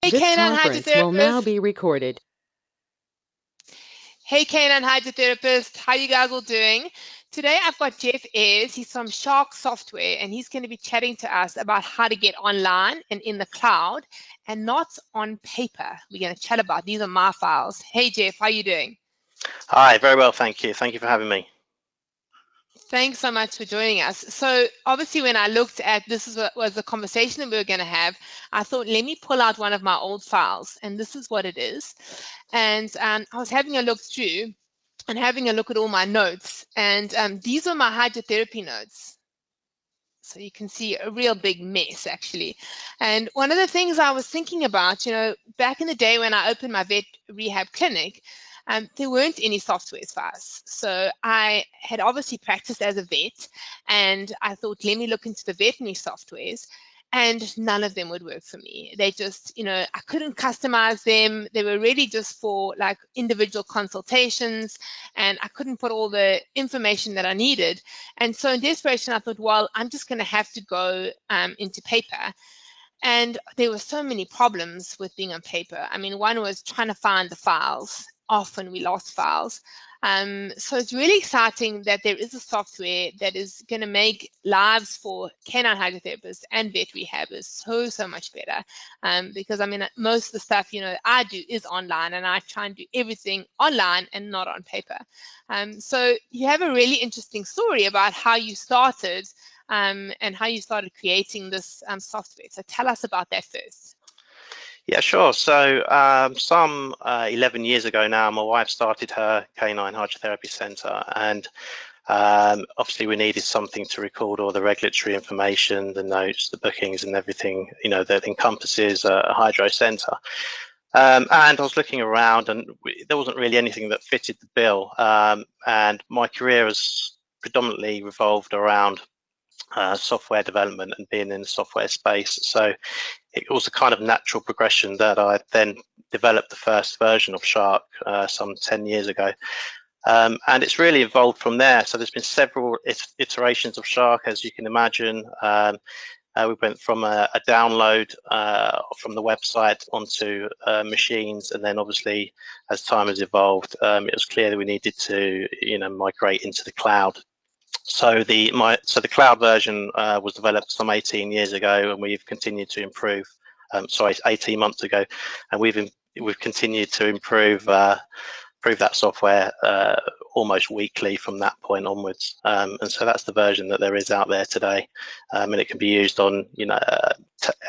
Hey, This Canine conference will now Hydrotherapist. be recorded. Hey, Canine Hydrotherapist. How you guys all doing? Today, I've got Geoff Ayres. He's from Sharc Software, and he's going to be chatting to us about how to get online and in the cloud and not on paper. We're going to chat about these are my files. Hey, Geoff, how you doing? Hi, very well, thank you. Thank you for having me. Thanks so much for joining us. So obviously when I looked at this is what was the conversation that we were going to have, I thought, let me pull out one of my old files, and this is what it is. And I was having a look through and having a look at all my notes, and these are my hydrotherapy notes. So you can see a real big mess, actually. And one of the things I was thinking about, back in the day when I opened my vet rehab clinic, there weren't any softwares for us. So I had obviously practiced as a vet, and I thought, let me look into the veterinary softwares. And none of them would work for me. They just, I couldn't customize them. They were really just for like individual consultations, and I couldn't put all the information that I needed. And so in desperation, I thought, well, I'm just going to have to go into paper. And there were so many problems with being on paper. I mean, one was trying to find the files. Often we lost files. So it's really exciting that there is a software that is going to make lives for canine hydrotherapists and vet rehabbers so much better. Because I mean, most of the stuff I do is online, and I try and do everything online and not on paper. So you have a really interesting story about how you started and how you started creating this software. So tell us about that first. Yeah, sure. So some 11 years ago now, my wife started her canine hydrotherapy centre, and obviously we needed something to record all the regulatory information, the notes, the bookings, and everything that encompasses a hydro centre. And I was looking around, and there wasn't really anything that fitted the bill. And my career has predominantly revolved around software development and being in the software space. So it was a kind of natural progression that I then developed the first version of Sharc some 10 years ago. And it's really evolved from there. So there's been several iterations of Sharc, as you can imagine. We went from a download from the website onto machines, and then obviously as time has evolved, it was clear that we needed to migrate into the cloud. So the cloud version was developed some 18 years ago, and we've continued to improve. 18 months ago, and we've continued to improve that software almost weekly from that point onwards. And so that's the version that there is out there today, and it can be used on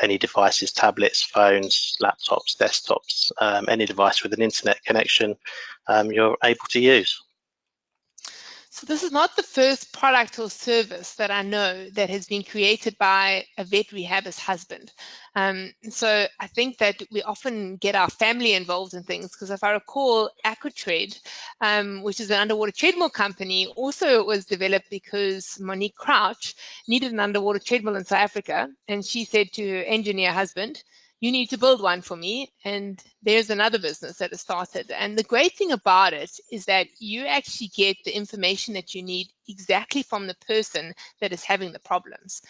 any devices, tablets, phones, laptops, desktops, any device with an internet connection you're able to use. So this is not the first product or service that I know that has been created by a vet rehabber's husband. So I think that we often get our family involved in things, because if I recall, Aquatread, which is an underwater treadmill company, also was developed because Monique Crouch needed an underwater treadmill in South Africa, and she said to her engineer husband, you need to build one for me. And there's another business that has started. And the great thing about it is that you actually get the information that you need exactly from the person that is having the problems.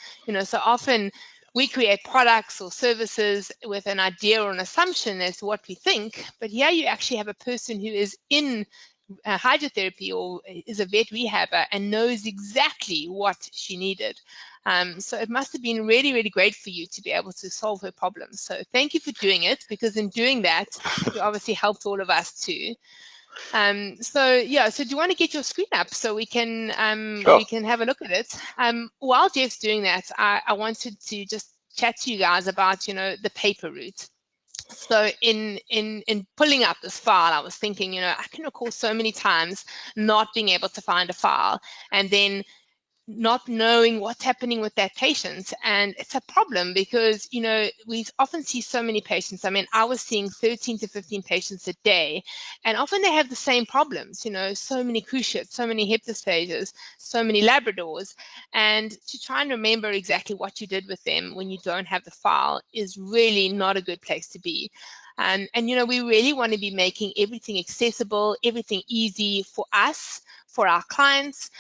So often we create products or services with an idea or an assumption as to what we think, but here you actually have a person who is in hydrotherapy or is a vet rehabber and knows exactly what she needed. So it must have been really great for you to be able to solve her problems. So thank you for doing it, because in doing that, you obviously helped all of us too. So do you want to get your screen up so we can Sure. we can have a look at it? While Geoff's doing that, I wanted to just chat to you guys about the paper route. So in pulling up this file, I was thinking, I can recall so many times not being able to find a file, and then not knowing what's happening with that patient. And it's a problem because, we often see so many patients. I mean, I was seeing 13 to 15 patients a day, and often they have the same problems, so many cruciates, so many hip dysplasias, so many Labradors. And to try and remember exactly what you did with them when you don't have the file is really not a good place to be. And we really want to be making everything accessible, everything easy for us, for our clients,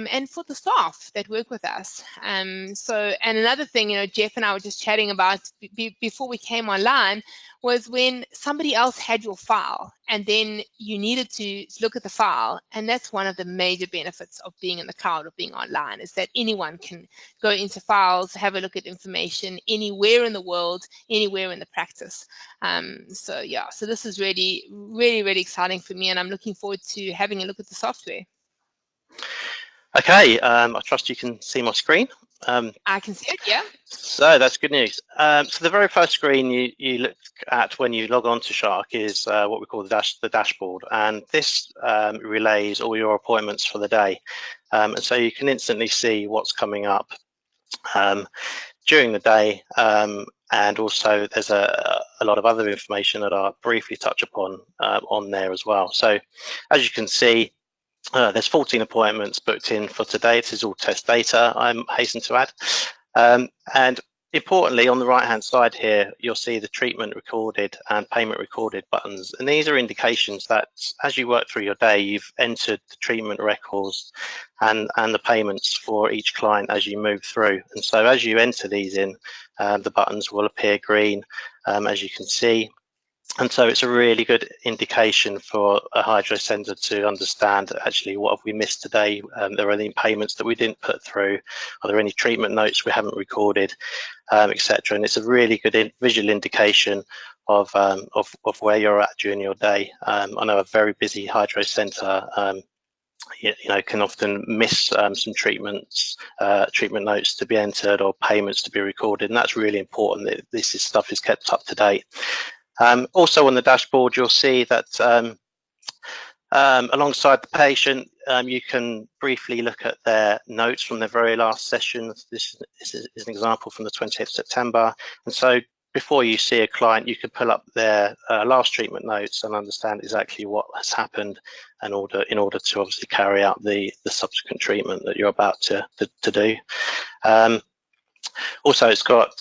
and for the staff that work with us. And another thing, Geoff and I were just chatting about before we came online, was when somebody else had your file and then you needed to look at the file. And that's one of the major benefits of being in the cloud or being online, is that anyone can go into files, have a look at information anywhere in the world, anywhere in the practice. So this is really, really, really exciting for me, and I'm looking forward to having a look at the software. Okay, I trust you can see my screen. I can see it, yeah. So that's good news. So the very first screen you look at when you log on to Sharc is what we call the dashboard, and this relays all your appointments for the day, and so you can instantly see what's coming up during the day, and also there's a lot of other information that I'll briefly touch upon on there as well. So as you can see, there's 14 appointments booked in for today. This is all test data, I'm hasten to add. And importantly, on the right hand side here, you'll see the treatment recorded and payment recorded buttons. And these are indications that as you work through your day, you've entered the treatment records and the payments for each client as you move through. And so as you enter these in, the buttons will appear green, as you can see. And so it's a really good indication for a hydro centre to understand actually what have we missed today. There are any payments that we didn't put through. Are there any treatment notes we haven't recorded, etc. And it's a really good visual indication of where you're at during your day. I know a very busy hydro centre can often miss some treatment notes to be entered or payments to be recorded, and that's really important that this stuff is kept up to date. Also on the dashboard, you'll see that alongside the patient, you can briefly look at their notes from their very last session. This is an example from the 20th of September. And so before you see a client, you can pull up their last treatment notes and understand exactly what has happened in order to obviously carry out the subsequent treatment that you're about to do. Also, it's got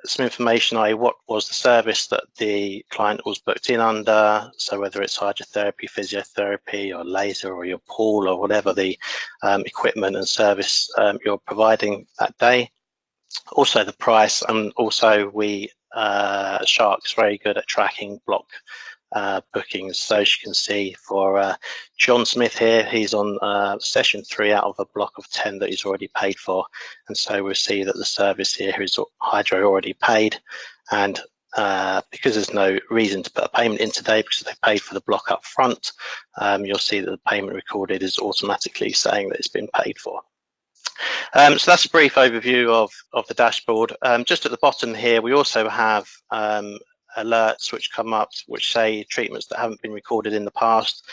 some information, i.e. what was the service that the client was booked in under, so whether it's hydrotherapy, physiotherapy, or laser, or your pool, or whatever the equipment and service you're providing that day. Also the price, and also Sharc's very good at tracking block bookings. So as you can see for John Smith here, he's on session 3 out of a block of 10 that he's already paid for, and so we'll see that the service here is hydro already paid, and because there's no reason to put a payment in today because they paid for the block up front, you'll see that the payment recorded is automatically saying that it's been paid for. So that's a brief overview of the dashboard. Just at the bottom here, we also have alerts which come up which say treatments that haven't been recorded in the past.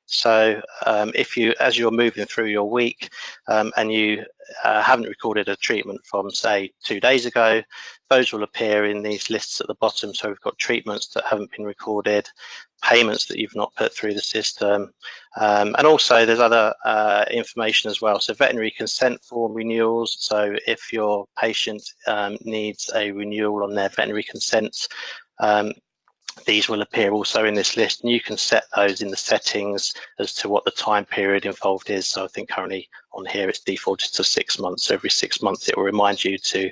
So as you're moving through your week and you haven't recorded a treatment from, say, 2 days ago, those will appear in these lists at the bottom. So we've got treatments that haven't been recorded, payments that you've not put through the system, and also there's other information as well. So veterinary consent form renewals. So if your patient needs a renewal on their veterinary consent, these will appear also in this list, and you can set those in the settings as to what the time period involved is. So I think currently on here it's defaulted to 6 months. So every 6 months it will remind you to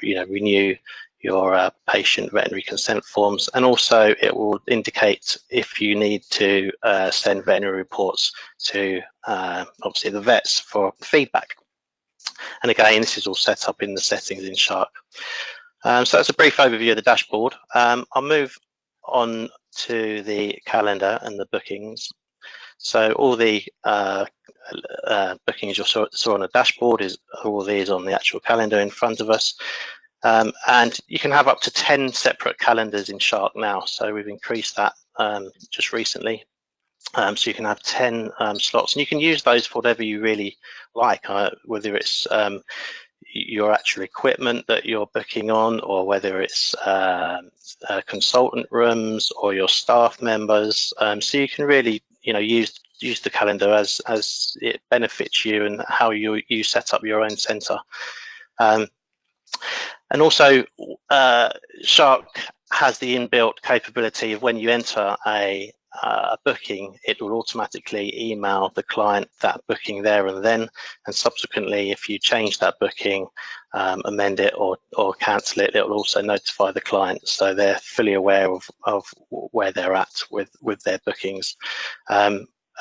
renew your patient veterinary consent forms, and also it will indicate if you need to send veterinary reports to obviously the vets for feedback. And again, this is all set up in the settings in Sharc. So that's a brief overview of the dashboard. I'll move on to the calendar and the bookings. So all the bookings you saw on the dashboard is all these on the actual calendar in front of us. And you can have up to 10 separate calendars in Sharc now. So we've increased that just recently. So you can have 10 slots, and you can use those for whatever you really like, whether it's your actual equipment that you're booking on, or whether it's consultant rooms or your staff members. So you can really, use the calendar as it benefits you and how you set up your own centre. And also, Sharc has the inbuilt capability of when you enter a a booking, it will automatically email the client that booking there and then, and subsequently if you change that booking, amend it or cancel it, it will also notify the client, so they're fully aware of where they're at with their bookings.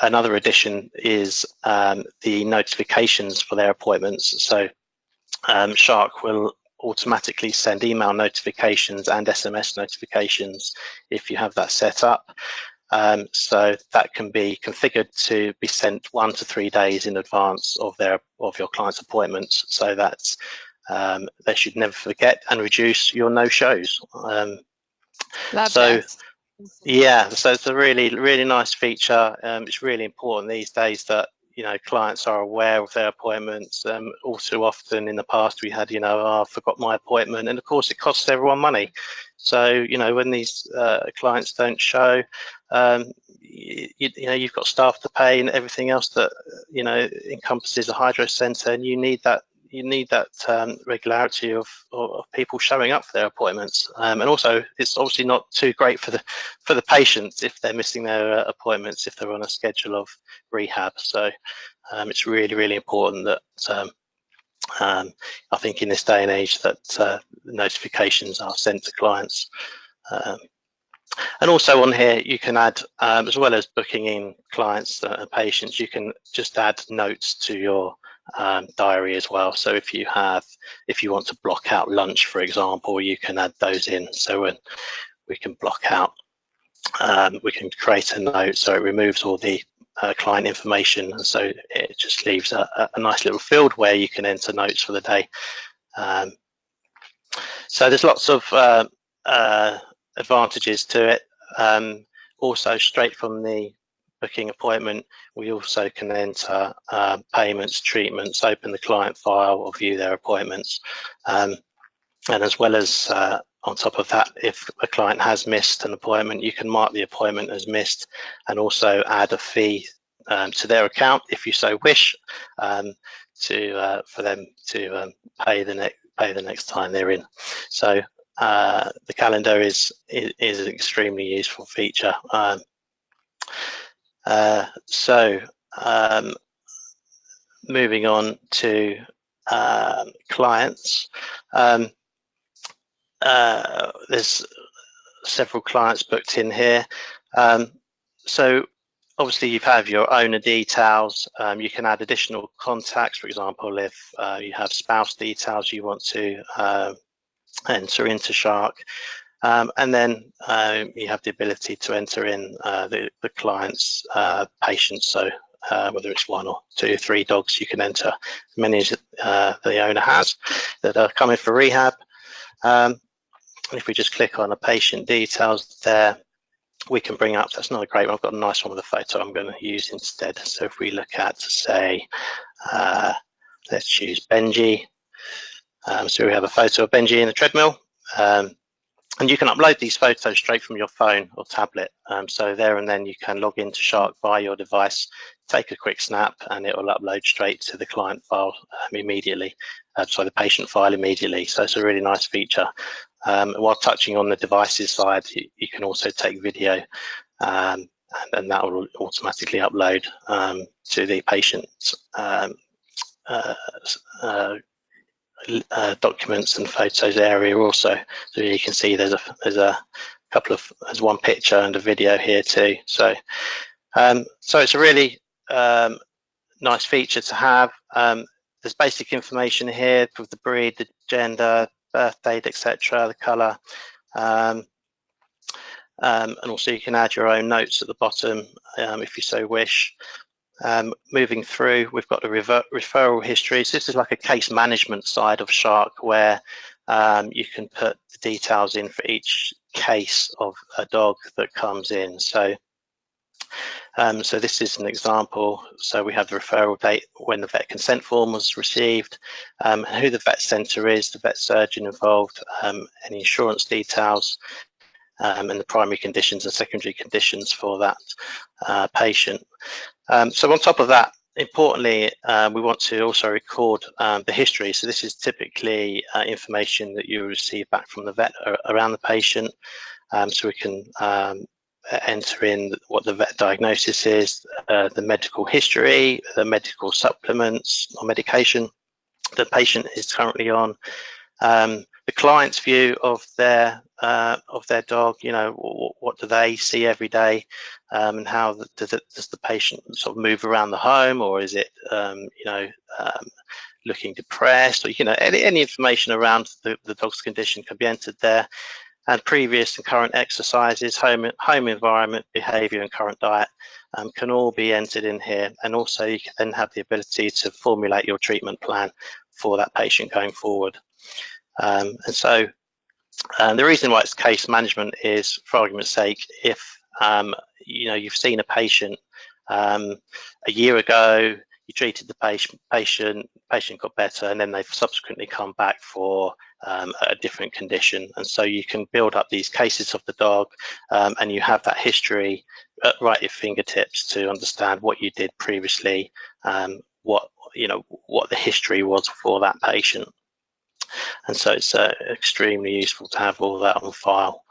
Another addition is the notifications for their appointments. So Sharc will automatically send email notifications and SMS notifications if you have that set up. So that can be configured to be sent 1 to 3 days in advance of your client's appointments, so that they should never forget and reduce your no-shows. Love that. Yeah, so it's a really nice feature. It's really important these days that clients are aware of their appointments. All too often in the past we had I forgot my appointment, and of course it costs everyone money. So when these clients don't show, you've got staff to pay and everything else that encompasses a hydro centre, and you need that regularity of people showing up for their appointments. And also it's obviously not too great for the patients if they're missing their appointments, if they're on a schedule of rehab. So it's really important that I think in this day and age that notifications are sent to clients. And also on here you can add, as well as booking in clients and patients, you can just add notes to your diary as well. So if you want to block out lunch, for example, you can add those in. So when we can block out, we can create a note so it removes all the client information, and so it just leaves a nice little field where you can enter notes for the day. So there's lots of advantages to it. Also, straight from the booking appointment, we also can enter payments, treatments, open the client file or view their appointments. And as well as on top of that, if a client has missed an appointment, you can mark the appointment as missed and also add a fee to their account if you so wish, for them to pay the next time they're in. So the calendar is an extremely useful feature. Moving on to clients, there's several clients booked in here. So obviously you have your owner details. You can add additional contacts, for example, if you have spouse details you want to enter into Sharc. And then you have the ability to enter in the client's patients. So whether it's 1 or 2 or 3 dogs, you can enter as many as the owner has that are coming for rehab. And if we just click on the patient details there, we can bring up, that's not a great one, I've got a nice one with a photo I'm going to use instead. So if we look at, say, let's choose Benji. So we have a photo of Benji in the treadmill. And you can upload these photos straight from your phone or tablet. So there and then you can log into Sharc via your device, take a quick snap, and it will upload straight to the client file immediately. So the patient file immediately. So it's a really nice feature. While touching on the devices side, you can also take video, and that will automatically upload to the patient's documents and photos area also. So you can see there's one picture and a video here too. So so it's a really nice feature to have. There's basic information here with the breed, the gender, birth date, etc., the color, and also you can add your own notes at the bottom if you so wish. Moving through, we've got the referral history. So this is like a case management side of Sharc, where you can put the details in for each case of a dog that comes in. So so this is an example. So we have the referral date when the vet consent form was received, and who the vet centre is, the vet surgeon involved, any insurance details, and the primary conditions and secondary conditions for that patient. So on top of that, importantly, we want to also record the history. So this is typically information that you receive back from the vet around the patient. So we can enter in what the vet diagnosis is, the medical history, the medical supplements or medication the patient is currently on, the client's view of their dog. You know, what do they see every day, and how does the patient sort of move around the home, or is it looking depressed, or any information around the dog's condition can be entered there. And previous and current exercises, home environment, behaviour, and current diet can all be entered in here. And also you can then have the ability to formulate your treatment plan for that patient going forward. And so the reason why it's case management is, for argument's sake, if you've seen a patient a year ago, you treated the patient got better, and then they've subsequently come back for a different condition, and so you can build up these cases of the dog, and you have that history right at your fingertips to understand what you did previously, what the history was for that patient, and so it's extremely useful to have all that on file.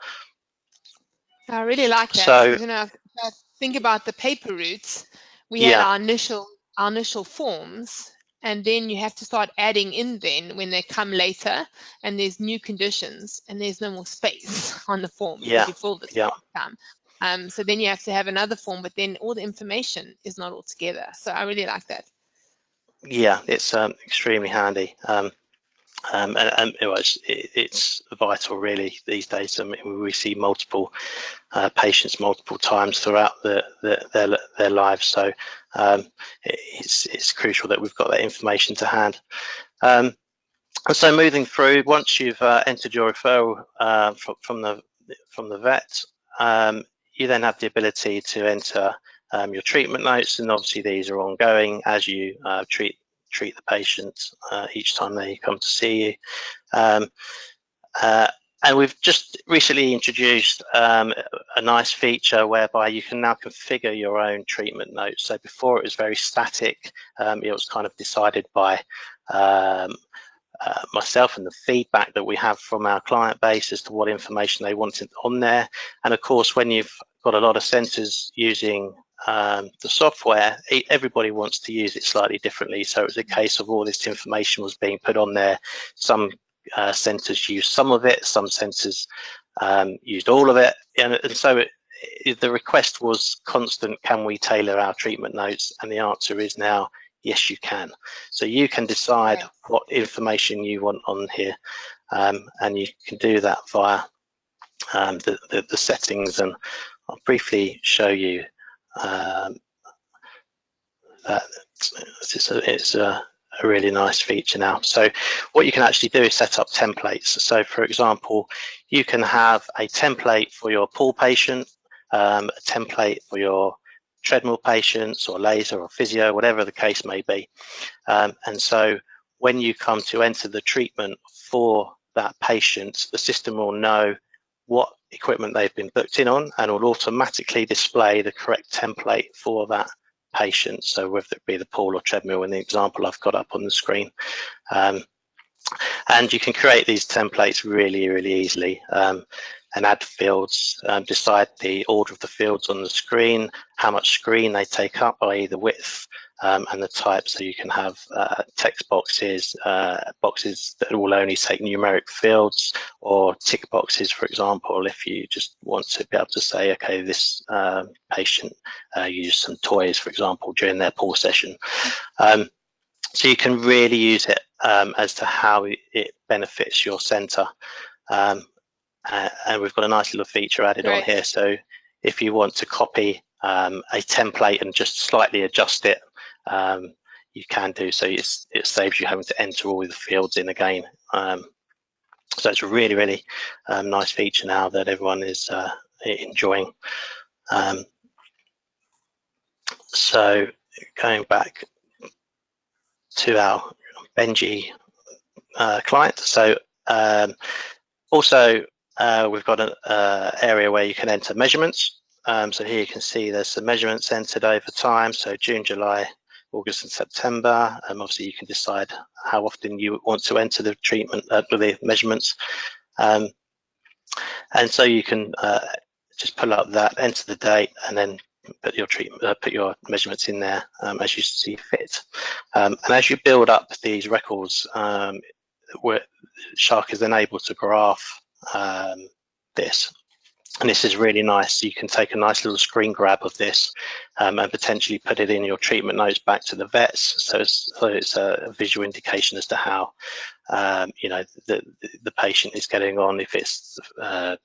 I really like that. So, if I think about the paper routes, we had our initial forms, and then you have to start adding in then when they come later and there's new conditions and there's no more space on the form because you filled it last time. So then you have to have another form, but then all the information is not all together. So I really like that. Yeah, it's extremely handy. And it's vital really these days. I mean, we see multiple patients multiple times throughout their lives, so it's crucial that we've got that information to hand. And so moving through, once you've entered your referral from the vet, you then have the ability to enter your treatment notes, and obviously these are ongoing as you treat the patient each time they come to see you. And we've just recently introduced a nice feature whereby you can now configure your own treatment notes. So before it was very static. It was kind of decided by myself and the feedback that we have from our client base as to what information they wanted on there. And of course, when you've got a lot of centres using the software, everybody wants to use it slightly differently. So it was a case of all this information was being put on there. Some centres used some of it, some centres used all of it, and so the request was constant: can we tailor our treatment notes? And the answer is now yes, you can. So you can decide what information you want on here, and you can do that via the settings. And I'll briefly show you that it's a really nice feature now. So what you can actually do is set up templates. So for example, you can have a template for your pool patient, a template for your treadmill patients, or laser or physio, whatever the case may be. And so when you come to enter the treatment for that patient, the system will know what equipment they've been booked in on, and will automatically display the correct template for that patient. So whether it be the pool or treadmill in the example I've got up on the screen. And you can create these templates really, really easily, and add fields, decide the order of the fields on the screen, how much screen they take up, i.e. the width, and the type. So you can have text boxes, boxes that will only take numeric fields, or tick boxes, for example, if you just want to be able to say, okay, this patient used some toys, for example, during their pool session. So you can really use it as to how it benefits your centre. And we've got a nice little feature added on here. So if you want to copy a template and just slightly adjust it, you can do so. It saves you having to enter all the fields in again. So it's a really, really nice feature now that everyone is enjoying. So going back to our Benji client. So also we've got an area where you can enter measurements. So here you can see there's some measurements entered over time. So June, July, August and September. Obviously you can decide how often you want to enter the treatment, the measurements. And so you can just pull up that, enter the date, and then put your put your measurements in there as you see fit. And as you build up these records, where Sharc is then able to graph this. And this is really nice. You can take a nice little screen grab of this and potentially put it in your treatment notes back to the vets. So it's a visual indication as to how you know, the patient is getting on, if it's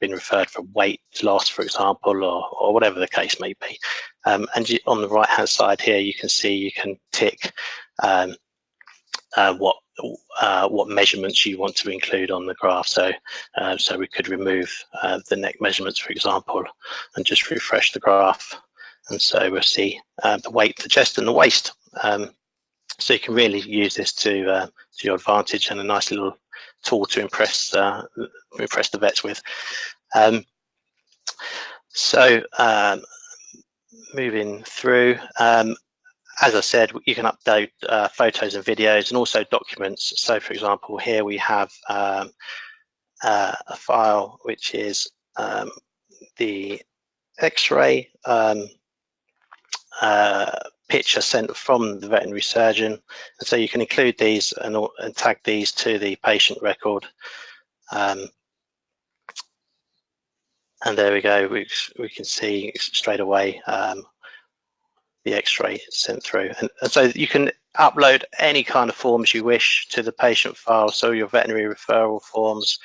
been referred for weight loss, for example, or whatever the case may be. And on the right hand side here, you can see you can tick what measurements you want to include on the graph. So so we could remove the neck measurements, for example, and just refresh the graph. And so we'll see the weight, the chest and the waist. So you can really use this to your advantage, and a nice little tool to impress the vets with. Moving through, as I said, you can upload photos and videos and also documents. So for example, here we have a file which is the X-ray picture sent from the veterinary surgeon, and so you can include these and tag these to the patient record. And there we go, we can see straight away the X-ray sent through, and so you can upload any kind of forms you wish to the patient file. So your veterinary referral forms,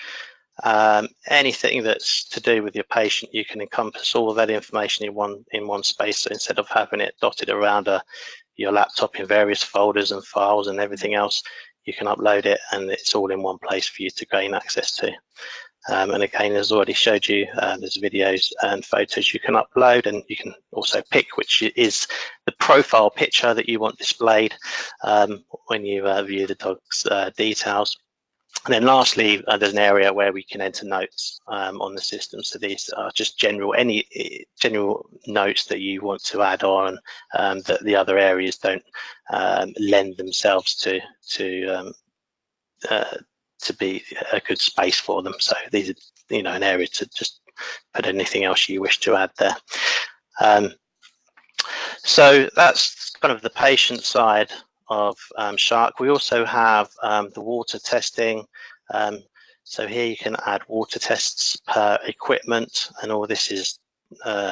anything that's to do with your patient, you can encompass all of that information in one space. So instead of having it dotted around your laptop in various folders and files and everything else, you can upload it and it's all in one place for you to gain access to. And again, as I already showed you, there's videos and photos you can upload, and you can also pick which is the profile picture that you want displayed when you view the dog's details. And then lastly, there's an area where we can enter notes on the system. So these are just any general notes that you want to add on that the other areas don't lend themselves to be a good space for them. So these are, you know, an area to just put anything else you wish to add there. So that's kind of the patient side of Sharc. We also have the water testing. So here you can add water tests per equipment, and all this is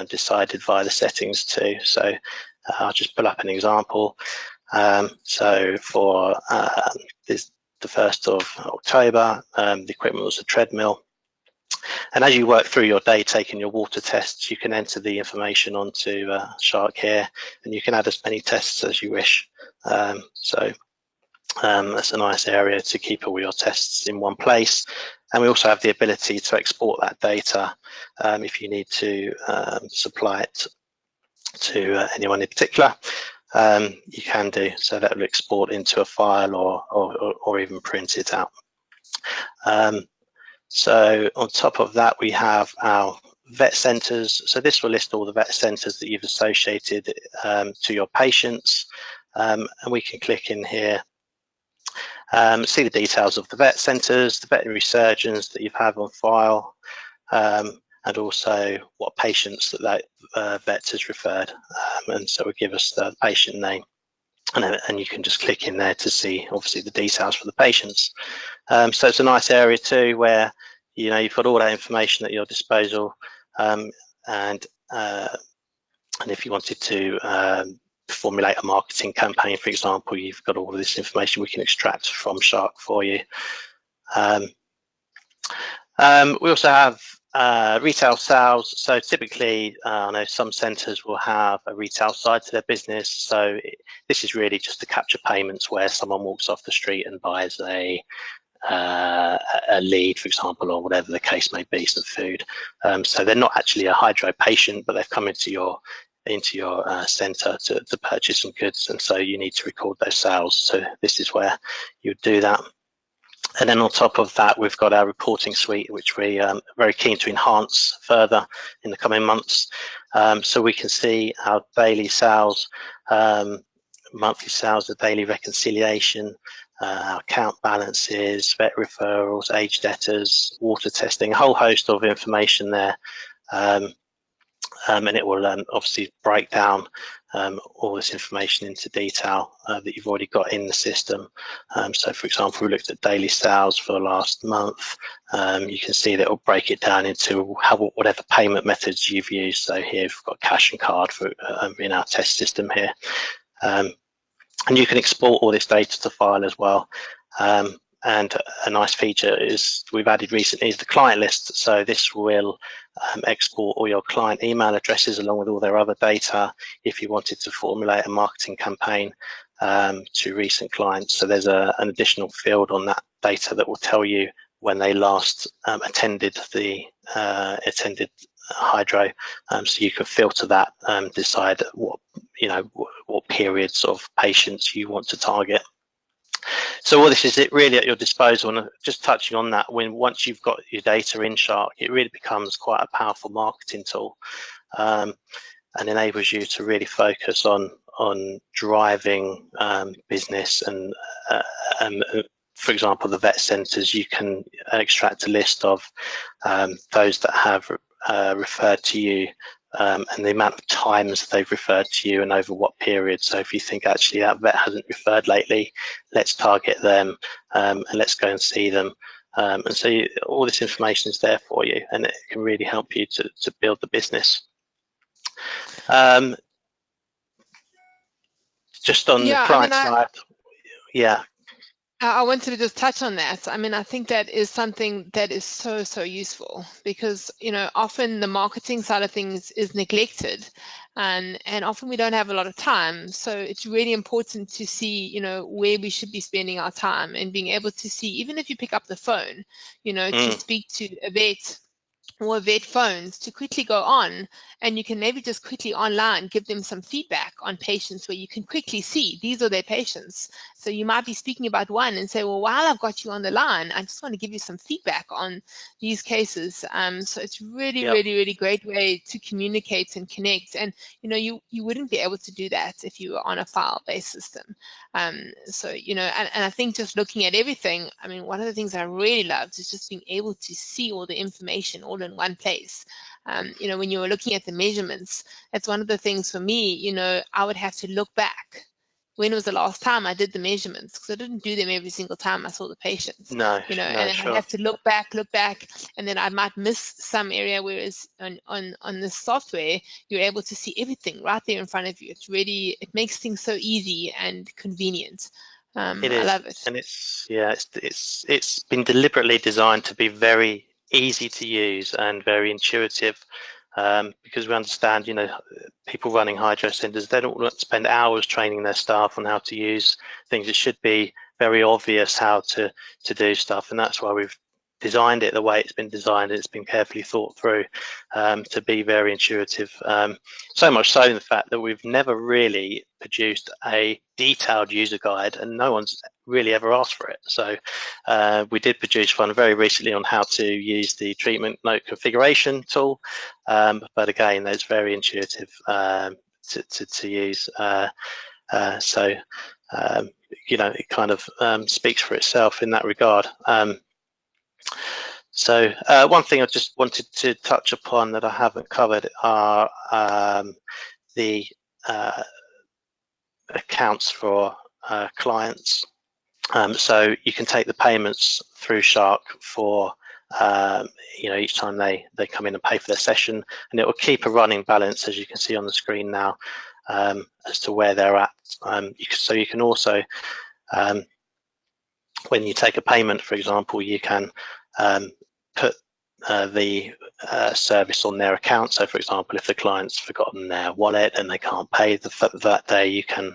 decided via the settings too. So I'll just pull up an example. So for the 1st of October, the equipment was a treadmill. And as you work through your day taking your water tests, you can enter the information onto Sharc here, and you can add as many tests as you wish. So that's a nice area to keep all your tests in one place. And we also have the ability to export that data if you need to supply it to anyone in particular. You can do so. That will export into a file or even print it out. So on top of that, we have our vet centres. So this will list all the vet centres that you've associated to your patients, and we can click in here, see the details of the vet centres, the veterinary surgeons that you've had on file, and also what patients that vet has referred, and so it will give us the patient name, and you can just click in there to see obviously the details for the patients. So it's a nice area too, where you know you've got all that information at your disposal, and if you wanted to formulate a marketing campaign, for example, you've got all of this information we can extract from Sharc for you. We also have retail sales. So typically, I know some centres will have a retail side to their business. So this is really just to capture payments where someone walks off the street and buys a lead, for example, or whatever the case may be, some food. So they're not actually a hydro patient, but they've come into your centre to purchase some goods, and so you need to record those sales. So this is where you would do that. And then on top of that, we've got our reporting suite, which we are very keen to enhance further in the coming months. So we can see our daily sales, monthly sales, the daily reconciliation, our account balances, vet referrals, age debtors, water testing, a whole host of information there. and it will obviously break down all this information into detail that you've already got in the system. So for example, we looked at daily sales for the last month. You can see that it will break it down into whatever payment methods you've used. So here we've got cash and card for in our test system here. And you can export all this data to file as well. And a nice feature is we've added recently is the client list. So this will export all your client email addresses along with all their other data if you wanted to formulate a marketing campaign to recent clients. So there's an additional field on that data that will tell you when they last attended Hydro, so you can filter that, decide what periods of patients you want to target. So all this is really at your disposal, and just touching on that, once you've got your data in Sharc, it really becomes quite a powerful marketing tool, and enables you to really focus on driving business. And for example, the vet centres, you can extract a list of those that have referred to you, and the amount of times they've referred to you and over what period. So if you think actually that vet hasn't referred lately, let's target them, and let's go and see them. And so all this information is there for you, and it can really help you to build the business. Just on the client side, I wanted to just touch on that. I mean, I think that is something that is so useful, because often the marketing side of things is neglected, and often we don't have a lot of time. So it's really important to see where we should be spending our time, and being able to see, even if you pick up the phone, to speak to a vet or vet phones, to quickly go on, and you can maybe just quickly online give them some feedback on patients, where you can quickly see these are their patients. So you might be speaking about one and say, well, while I've got you on the line, I just want to give you some feedback on these cases. So it's really great way to communicate and connect. And you wouldn't be able to do that if you were on a file-based system. So and I think just looking at everything, I mean, one of the things I really loved is just being able to see all the information all in one place. When you were looking at the measurements, that's one of the things for me. I would have to look back. When was the last time I did the measurements? Because I didn't do them every single time I saw the patients. No, and sure. I have to look back, and then I might miss some area. Whereas on this software, you're able to see everything right there in front of you. It makes things so easy and convenient. It is. I love it. And it's been deliberately designed to be very easy to use and very intuitive, because we understand, people running hydro centres, they don't want to spend hours training their staff on how to use things. It should be very obvious how to do stuff, and that's why we've designed it the way it's been designed. It's been carefully thought through to be very intuitive. So much so in the fact that we've never really produced a detailed user guide, and no one's really ever asked for it. So we did produce one very recently on how to use the treatment note configuration tool, but again, that's very intuitive to use. So it kind of speaks for itself in that regard. So one thing I just wanted to touch upon that I haven't covered are the accounts for clients. So you can take the payments through Sharc for each time they come in and pay for their session, and it will keep a running balance, as you can see on the screen now, as to where they're at. So you can also, when you take a payment, for example, you can put the service on their account. So for example, if the client's forgotten their wallet and they can't pay that day, you can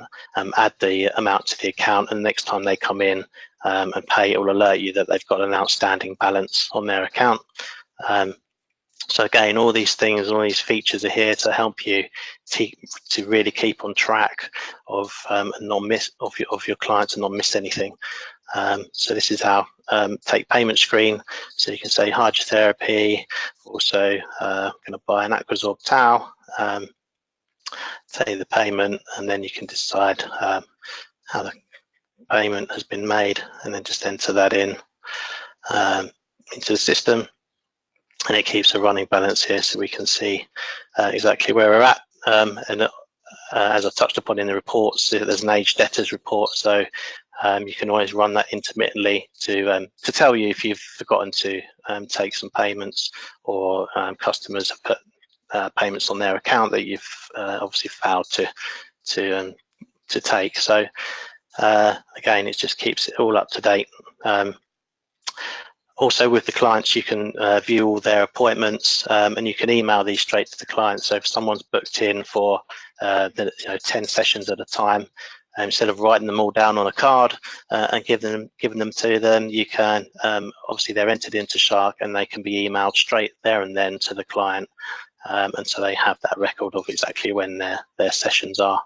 add the amount to the account, and the next time they come in and pay, it will alert you that they've got an outstanding balance on their account. So again, all these things, all these features are here to help you to really keep on track of your clients and not miss anything. So this is our take payment screen. So you can say hydrotherapy, also going to buy an Aquasorb towel, take the payment, and then you can decide how the payment has been made, and then just enter that in into the system. and it keeps a running balance here, so we can see exactly where we're at. As I touched upon in the reports, there's an aged debtors report, so you can always run that intermittently to tell you if you've forgotten to take some payments, or customers have put payments on their account that you've obviously failed to take. So again, it just keeps it all up to date. Also, with the clients, you can view all their appointments, and you can email these straight to the client. So if someone's booked in for 10 sessions at a time, instead of writing them all down on a card and giving them to them, you can obviously they're entered into Sharc, and they can be emailed straight there and then to the client, and so they have that record of exactly when their sessions are.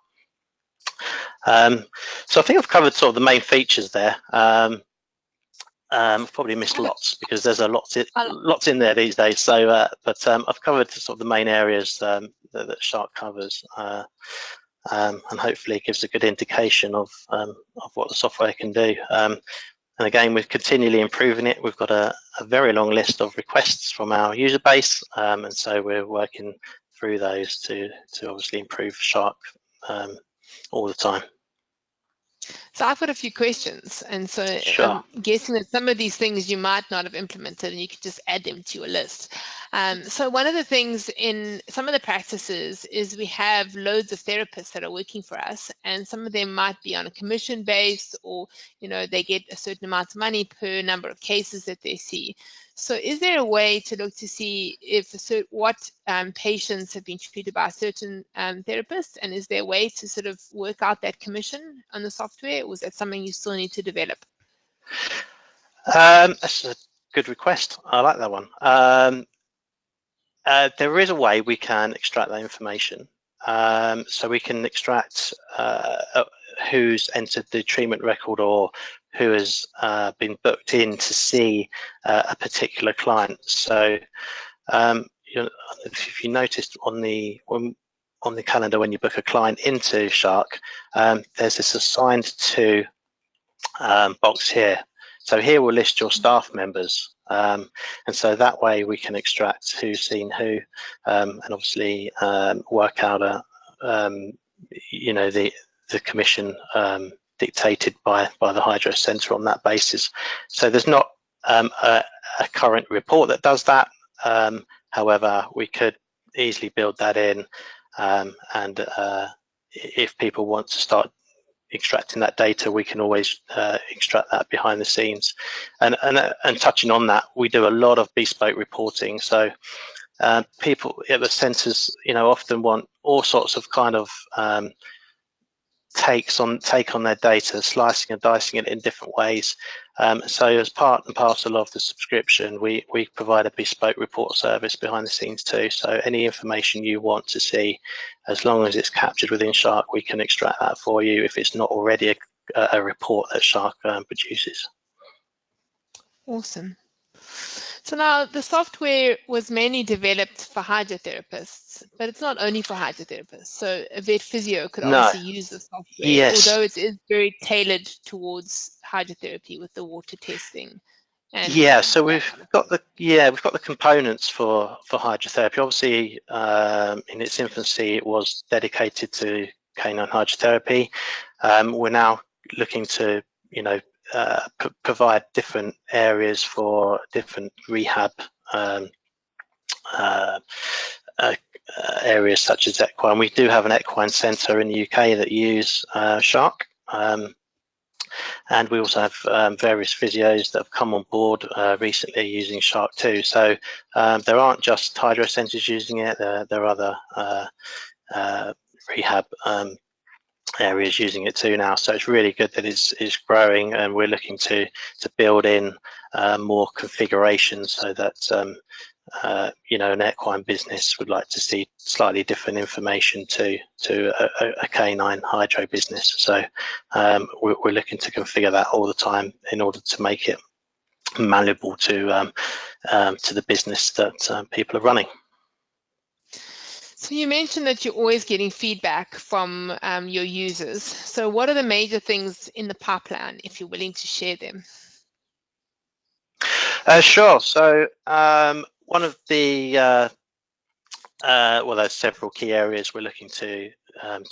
So I think I've covered sort of the main features there. I've probably missed lots because there's lots in there these days. So, but I've covered sort of the main areas that Sharc covers, and hopefully it gives a good indication of what the software can do. And again, we're continually improving it. We've got a very long list of requests from our user base, and so we're working through those to obviously improve Sharc all the time. So I've got a few questions, and so Sure. I'm guessing that some of these things you might not have implemented, and you could just add them to your list. So one of the things in some of the practices is we have loads of therapists that are working for us, and some of them might be on a commission base, or they get a certain amount of money per number of cases that they see. So is there a way to look to see if what patients have been treated by a certain therapist, and is there a way to sort of work out that commission on the software, or is that something you still need to develop? That's a good request. I like that one. There is a way we can extract that information. So we can extract who's entered the treatment record, or who has been booked in to see a particular client. So if you noticed on the calendar when you book a client into Sharc, there's this assigned to box here. So here we'll list your staff members, and so that way we can extract who's seen who, and obviously work out the commission dictated by the Hydro Centre on that basis. So there's not a current report that does that. However, we could easily build that in, and if people want to start extracting that data, we can always extract that behind the scenes. And touching on that, we do a lot of bespoke reporting. So people at the centres, often want all sorts of kind of take on their data, slicing and dicing it in different ways. So as part and parcel of the subscription, we provide a bespoke report service behind the scenes too. So any information you want to see, as long as it's captured within Sharc, we can extract that for you if it's not already a report that Sharc produces. Awesome. So now the software was mainly developed for hydrotherapists, but it's not only for hydrotherapists. So a vet physio could obviously use the software, yes, although it is very tailored towards hydrotherapy with the water testing. And so we've got the components for hydrotherapy. Obviously, in its infancy, it was dedicated to canine hydrotherapy. We're now looking to provide different areas for different rehab areas such as equine. We do have an equine centre in the UK that use Sharc, and we also have various physios that have come on board recently using Sharc too. So there aren't just hydro centres using it, there are other rehab areas using it too now. So it's really good that it's growing, and we're looking to build in more configurations so that an equine business would like to see slightly different information to a canine hydro business. So we're looking to configure that all the time in order to make it malleable to the business that people are running. So you mentioned that you're always getting feedback from your users. So what are the major things in the pipeline, if you're willing to share them? Sure. So one of the well, there's several key areas we're looking to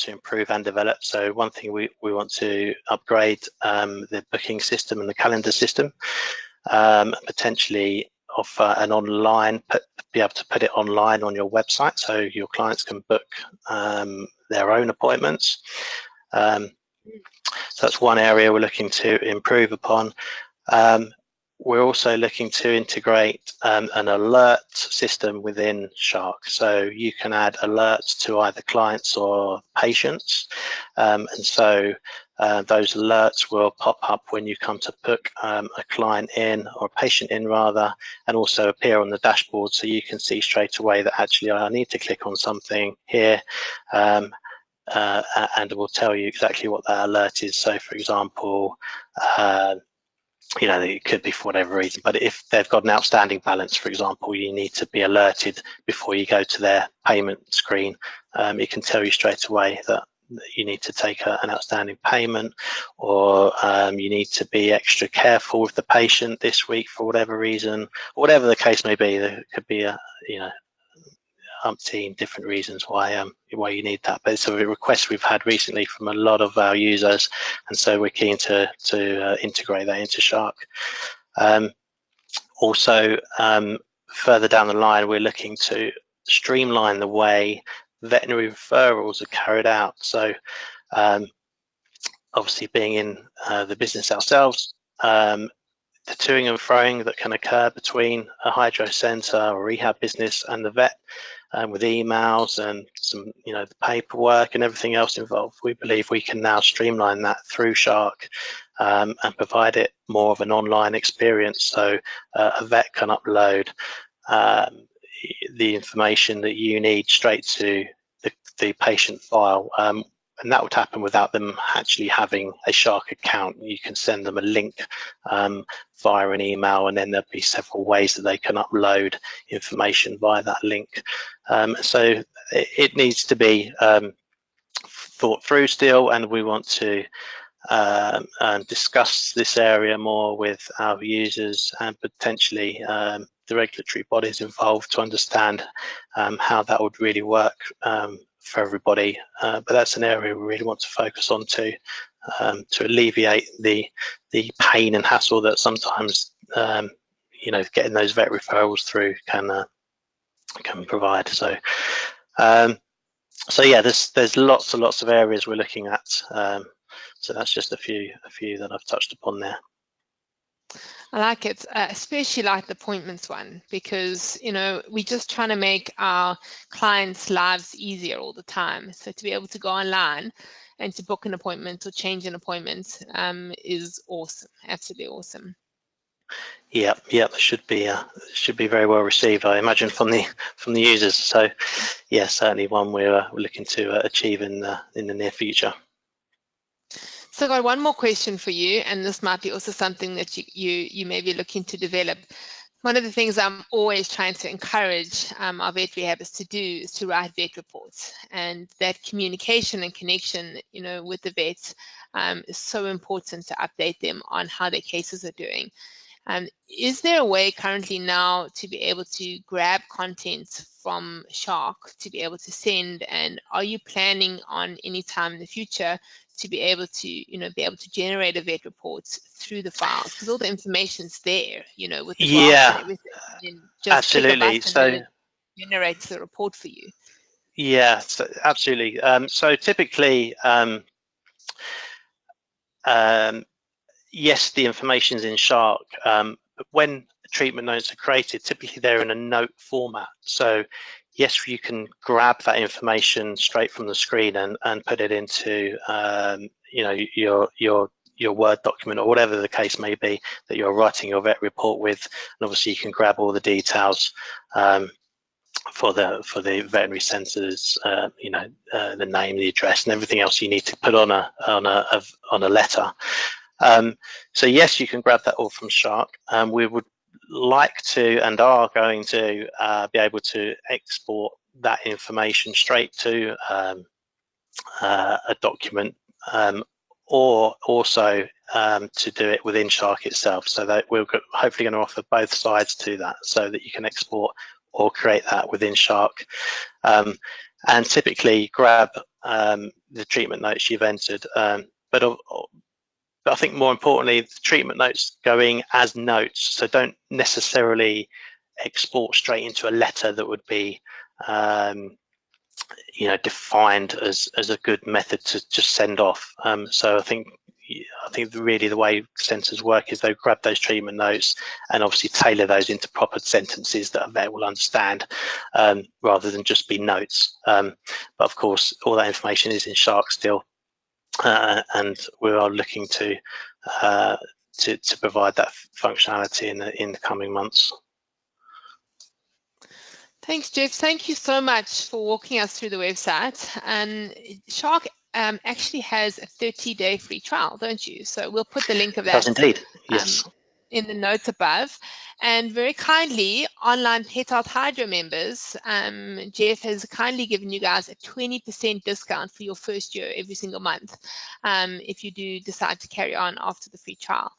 improve and develop. So one thing we want to upgrade the booking system and the calendar system, potentially offer an online, be able to put it online on your website so your clients can book their own appointments. So that's one area we're looking to improve upon. We're also looking to integrate an alert system within Sharc. So you can add alerts to either clients or patients. And so those alerts will pop up when you come to book a client in, or a patient in rather, and also appear on the dashboard so you can see straight away that actually I need to click on something here. And it will tell you exactly what that alert is. So for example, you know, it could be for whatever reason, but if they've got an outstanding balance, for example, you need to be alerted before you go to their payment screen. It can tell you straight away that you need to take an outstanding payment, or you need to be extra careful with the patient this week for whatever reason, or whatever the case may be. There could be a, you know, umpteen different reasons why you need that, but it's a request we've had recently from a lot of our users, and so we're keen to integrate that into Sharc. Also, further down the line, we're looking to streamline the way veterinary referrals are carried out. So obviously being in the business ourselves, the toing and froing that can occur between a hydro centre or rehab business and the vet, with emails and some, you know, the paperwork and everything else involved, we believe we can now streamline that through Sharc and provide it more of an online experience. So a vet can upload the information that you need straight to the patient file. And that would happen without them actually having a Sharc account. You can send them a link via an email, and then there'll be several ways that they can upload information via that link. So it needs to be thought through still, and we want to discuss this area more with our users and potentially the regulatory bodies involved to understand how that would really work for everybody. But that's an area we really want to focus on to alleviate the pain and hassle that sometimes you know, getting those vet referrals through can provide. So so yeah, there's lots and lots of areas we're looking at. So that's just a few that I've touched upon there. I like it, especially like the appointments one, because, you know, we're just trying to make our clients' lives easier all the time. So to be able to go online and to book an appointment or change an appointment is awesome, absolutely awesome. Yeah, should be very well received, I imagine, from the users. So yeah, certainly one we're looking to achieve in the near future. So I've got one more question for you, and this might be also something that you may be looking to develop. One of the things I'm always trying to encourage our Vetrehabbers to do is to write vet reports, and that communication and connection, you know, with the vets is so important to update them on how their cases are doing. Is there a way currently now to be able to grab content from Sharc to be able to send, and are you planning on any time in the future to be able to, you know, be able to generate a vet report through the files, because all the information's there, you know, with the graphs and everything, and just absolutely. click a button and it generates the report for you. Yeah, so absolutely. So typically, yes, the information's in Sharc, but when treatment notes are created, typically they're in a note format. So yes, you can grab that information straight from the screen and put it into you know, your Word document or whatever the case may be that you're writing your vet report with, and obviously you can grab all the details for the veterinary centres, you know, the name, the address, and everything else you need to put on a letter. So yes, you can grab that all from Sharc. We would like to and are going to be able to export that information straight to a document, or also to do it within Sharc itself. So that we're hopefully going to offer both sides to that, so that you can export or create that within Sharc. And typically grab the treatment notes you've entered. But I think more importantly, the treatment notes going as notes. So don't necessarily export straight into a letter that would be defined as a good method to just send off. So I think really the way centres work is they grab those treatment notes and obviously tailor those into proper sentences that a vet will understand, rather than just be notes. But of course, all that information is in Sharc still, and we are looking to provide that functionality in the coming months. Thanks, Geoff. Thank you so much for walking us through the website. And Sharc actually has a 30-day free trial, don't you? So we'll put the link of that. It does indeed, yes. In the notes above. And very kindly, Onlinepethealth Hydro members, Geoff has kindly given you guys a 20% discount for your first year every single month, if you do decide to carry on after the free trial.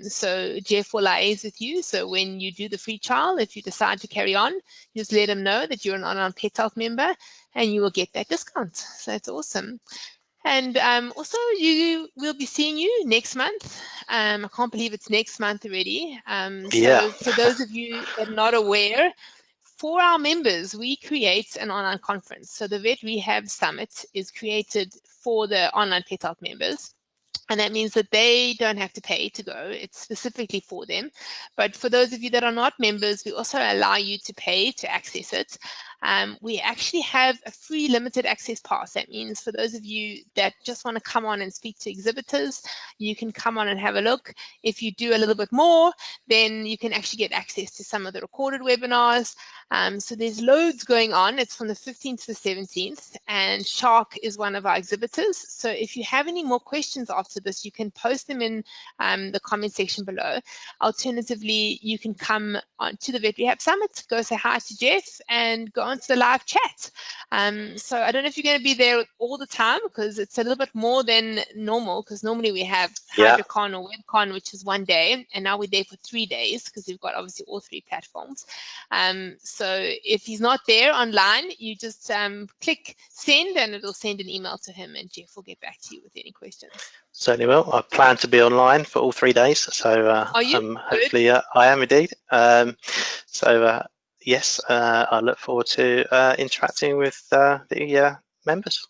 So Geoff will liaise with you. So when you do the free trial, if you decide to carry on, just let him know that you're an Onlinepethealth member and you will get that discount. So it's awesome. And also, we'll be seeing you next month. I can't believe it's next month already. So for those of you that are not aware, for our members, we create an online conference. So the Vet Rehab Summit is created for the Onlinepethealth members. And that means that they don't have to pay to go. It's specifically for them. But for those of you that are not members, we also allow you to pay to access it. We actually have a free limited access pass. That means for those of you that just want to come on and speak to exhibitors, you can come on and have a look. If you do a little bit more, then you can actually get access to some of the recorded webinars. So there's loads going on. It's from the 15th to the 17th, and Sharc is one of our exhibitors. So if you have any more questions after this, you can post them in the comment section below. Alternatively, you can come on to the Vet Rehab Summit, go say hi to Geoff, and go on to the live chat. So I don't know if you're going to be there all the time, because it's a little bit more than normal, because normally we have HydroCon or WebCon, which is 1 day, and now we're there for 3 days because we've got obviously all 3 platforms. So if he's not there online, you just click send and it'll send an email to him, and Geoff will get back to you with any questions. Certainly will. I plan to be online for all 3 days, so Are you? hopefully I am indeed. Yes, I look forward to interacting with the members.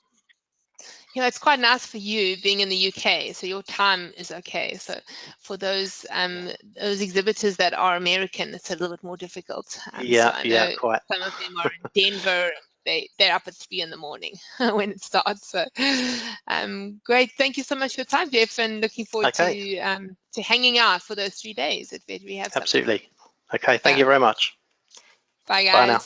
It's quite nice for you being in the UK, so your time is okay. So for those exhibitors that are American, it's a little bit more difficult. So I know quite. Some of them are in Denver. They're up at 3 in the morning when it starts. So great. Thank you so much for your time, Geoff, and looking forward to hanging out for those 3 days at Vet Rehab Summit. Absolutely. Okay. Thank you very much. Bye, guys. Bye now.